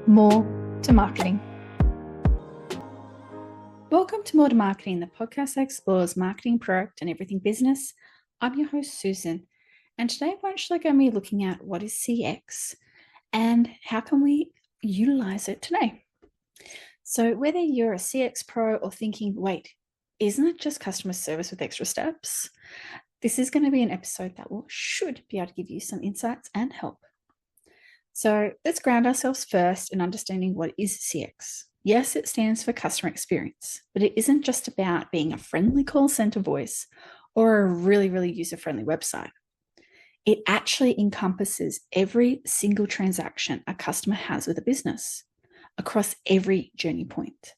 More to Marketing. Welcome to More to Marketing, the podcast that explores marketing, product, and everything business. I'm your host, Susan, and today we're actually going to be looking at what is CX and how can we utilize it today. So whether you're a CX pro or thinking, wait, isn't it just customer service with extra steps? This is going to be an episode that should be able to give you some insights and help. So let's ground ourselves first in understanding what is CX. Yes, it stands for customer experience, but it isn't just about being a friendly call center voice or a really user-friendly website. It actually encompasses every single transaction a customer has with a business across every journey point.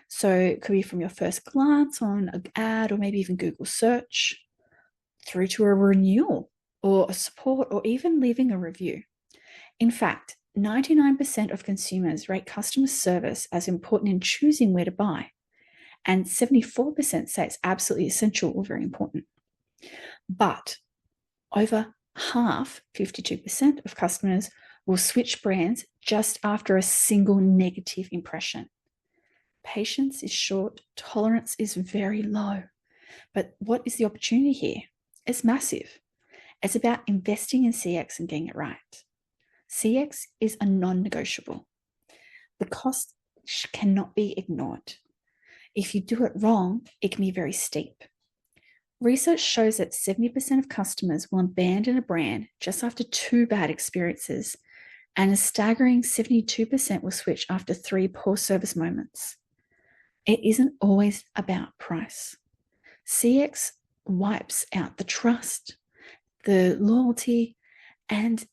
So it could be from your first glance on an ad or maybe even Google search through to a renewal or a support or even leaving a review. In fact, 99% of consumers rate customer service as important in choosing where to buy, and 74% say it's absolutely essential or very important. But over half, 52% of customers will switch brands just after a single negative impression. Patience is short, tolerance is very low. But what is the opportunity here? It's massive. It's about investing in CX and getting it right. CX is a non-negotiable. The cost cannot be ignored. If you do it wrong, it can be very steep. Research shows that 70% of customers will abandon a brand just after 2 bad experiences, and a staggering 72% will switch after 3 poor service moments. It isn't always about price. CX wipes out the trust, the loyalty, and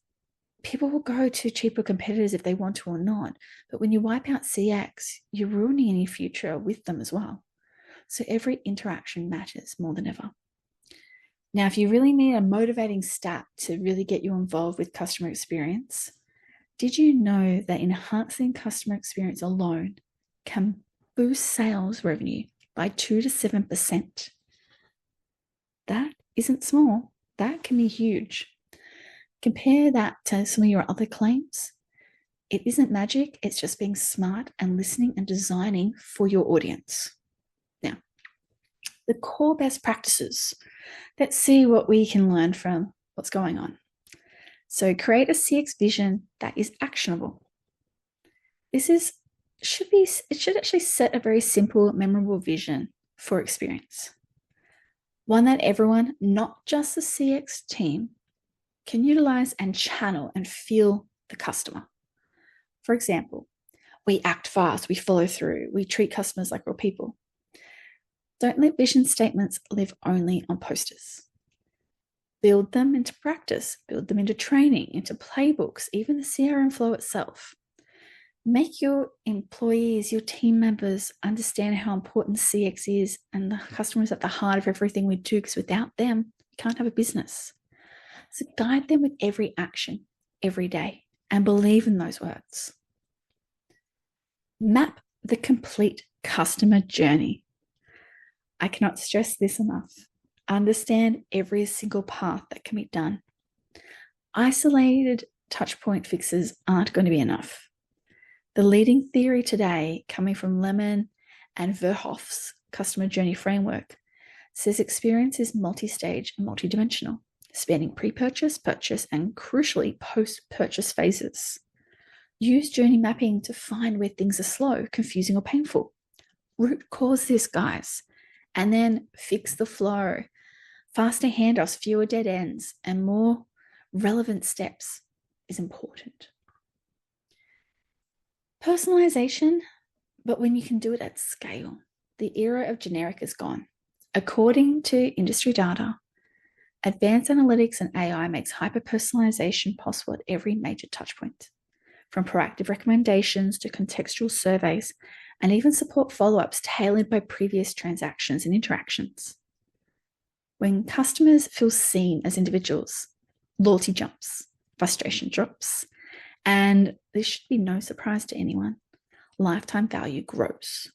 people will go to cheaper competitors if they want to or not. But when you wipe out CX, you're ruining any future with them as well. So every interaction matters more than ever. Now, if you really need a motivating stat to really get you involved with customer experience, did you know that enhancing customer experience alone can boost sales revenue by 2 to 7%? That isn't small. That can be huge. Compare that to some of your other claims. It isn't magic. It's just being smart and listening and designing for your audience. Now, the core best practices. Let's see what we can learn from what's going on. So create a CX vision that is actionable. It should actually set a very simple, memorable vision for experience. One that everyone, not just the CX team, can utilize and channel and feel the customer. For example, we act fast, we follow through, we treat customers like real people. Don't let vision statements live only on posters. Build them into practice, build them into training, into playbooks, even the CRM flow itself. Make your employees, your team members understand how important CX is and the customer is at the heart of everything we do, because without them, you can't have a business. So guide them with every action, every day, and believe in those words. Map the complete customer journey. I cannot stress this enough. Understand every single path that can be done. Isolated touchpoint fixes aren't going to be enough. The leading theory today, coming from Lemon and Verhoef's customer journey framework, says experience is multi-stage and multidimensional, spanning pre-purchase, purchase, and crucially post-purchase phases. Use journey mapping to find where things are slow, confusing, or painful. Root cause this, guys, and then fix the flow. Faster handoffs, fewer dead ends, and more relevant steps is important. Personalization, but when you can do it at scale. The era of generic is gone. According to industry data, advanced analytics and AI makes hyper-personalization possible at every major touchpoint, from proactive recommendations to contextual surveys, and even support follow-ups tailored by previous transactions and interactions. When customers feel seen as individuals, loyalty jumps, frustration drops, and this should be no surprise to anyone, lifetime value grows.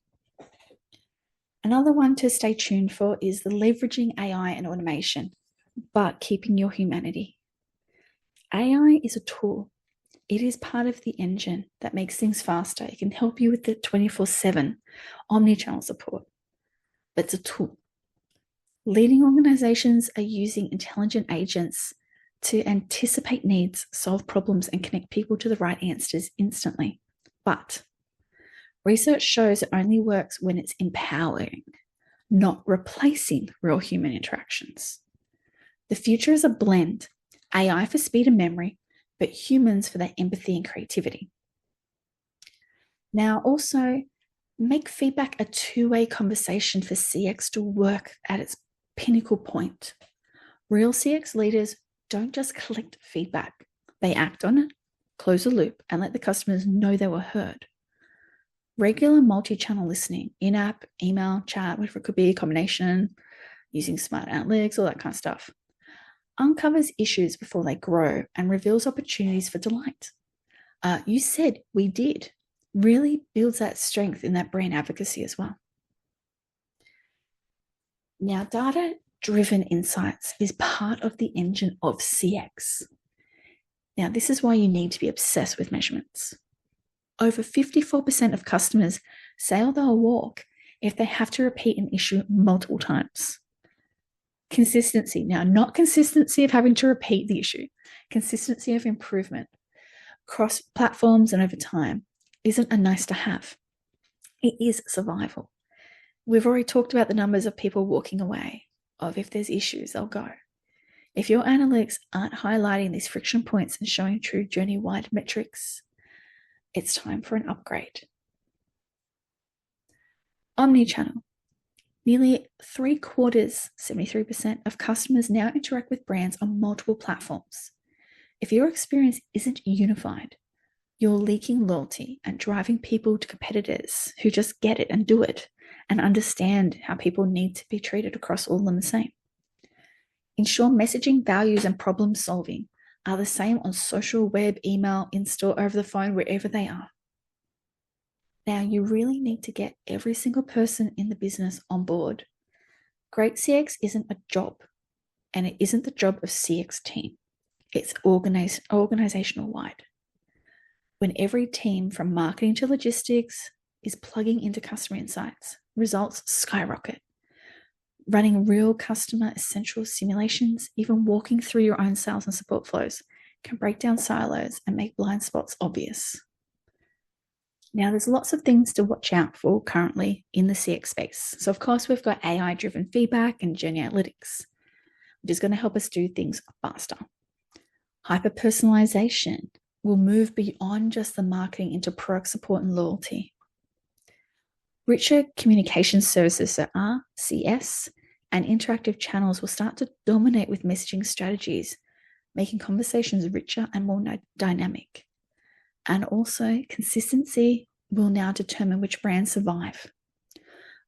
Another one to stay tuned for is the leveraging AI and automation, but keeping your humanity. AI is a tool. It is part of the engine that makes things faster. It can help you with the 24/7 omni-channel support, but it's a tool. Leading organizations are using intelligent agents to anticipate needs, solve problems, and connect people to the right answers instantly. But research shows it only works when it's empowering, not replacing real human interactions. The future is a blend, AI for speed and memory, but humans for their empathy and creativity. Now, also, make feedback a two-way conversation for CX to work at its pinnacle point. Real CX leaders don't just collect feedback. They act on it, close the loop, and let the customers know they were heard. Regular multi-channel listening, in-app, email, chat, whatever it could be, a combination, using smart analytics, all that kind of stuff, uncovers issues before they grow and reveals opportunities for delight. You said we did. Really builds that strength in that brand advocacy as well. Now, data-driven insights is part of the engine of CX. Now, this is why you need to be obsessed with measurements. Over 54% of customers say they'll walk if they have to repeat an issue multiple times. Consistency. Now, not consistency of having to repeat the issue, consistency of improvement across platforms and over time isn't a nice to have. It is survival. We've already talked about the numbers of people walking away, of if there's issues, they'll go. If your analytics aren't highlighting these friction points and showing true journey-wide metrics, it's time for an upgrade. Omnichannel. Nearly 3/4, 73% of customers now interact with brands on multiple platforms. If your experience isn't unified, you're leaking loyalty and driving people to competitors who just get it and do it and understand how people need to be treated across all of them the same. Ensure messaging, values, and problem solving are the same on social, web, email, in-store, over the phone, wherever they are. Now, you really need to get every single person in the business on board. Great CX isn't a job, and it isn't the job of CX team. It's organisational-wide. When every team from marketing to logistics is plugging into customer insights, results skyrocket. Running real customer essential simulations, even walking through your own sales and support flows, can break down silos and make blind spots obvious. Now, there's lots of things to watch out for currently in the CX space. So, of course, we've got AI-driven feedback and journey analytics, which is going to help us do things faster. Hyper-personalization will move beyond just the marketing into product support and loyalty. Richer communication services, so RCS, and interactive channels will start to dominate with messaging strategies, making conversations richer and more dynamic. And also, consistency will now determine which brands survive.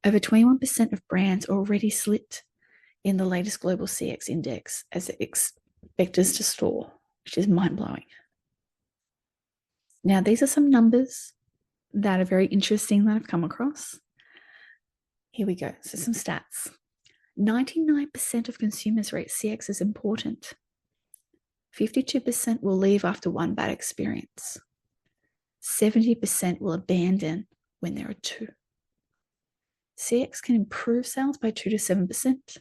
Over 21% of brands already slipped in the latest global CX index as it expects us to store, which is mind-blowing. Now, these are some numbers that are very interesting that I've come across. Here we go. So some stats. 99% of consumers rate CX as important. 52% will leave after one bad experience. 70% will abandon when there are two. CX can improve sales by 2 to 7%.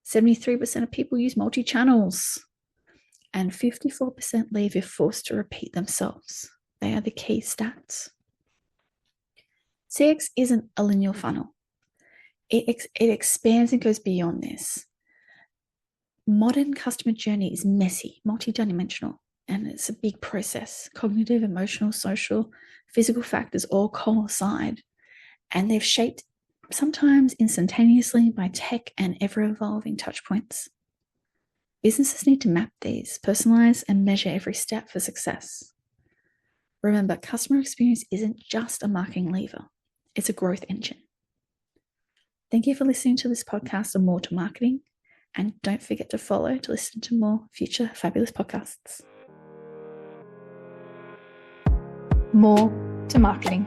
73% of people use multi-channels. And 54% leave if forced to repeat themselves. They are the key stats. CX isn't a linear funnel. It expands and goes beyond this. Modern customer journey is messy, multidimensional, and it's a big process. Cognitive, emotional, social, physical factors all coincide, and they've shaped sometimes instantaneously by tech and ever-evolving touchpoints. Businesses need to map these, personalize, and measure every step for success. Remember, customer experience isn't just a marketing lever. It's a growth engine. Thank you for listening to this podcast on More to Marketing, and don't forget to follow to listen to more future fabulous podcasts. More to Marketing.